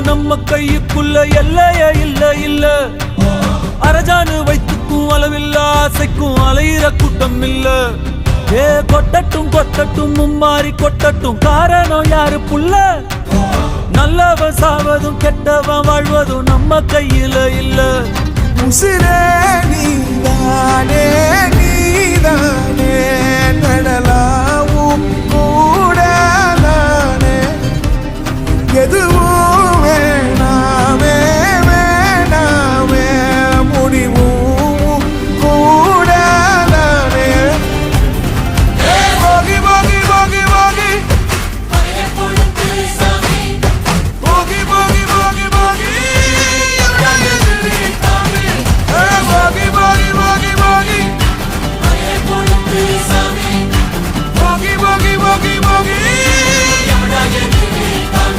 நம்ம கையுக்குள்ள எல்லைய இல்ல இல்ல. அரஜானு வைத்துக்கும் அளவில்ல, ஆசைக்கும் அலையிற கூட்டம் இல்ல. ஏ கொட்டட்டும் கொட்டட்டும் மும்மாறி கொட்டட்டும், காரணம் யாரு புள்ள? நல்லவன் சாவதும் கெட்டவன் வாழ்வதும் நம்ம கையில இல்ல. உசிரே நீதானே நீதானே, நடலாவும் கூட நானே. எது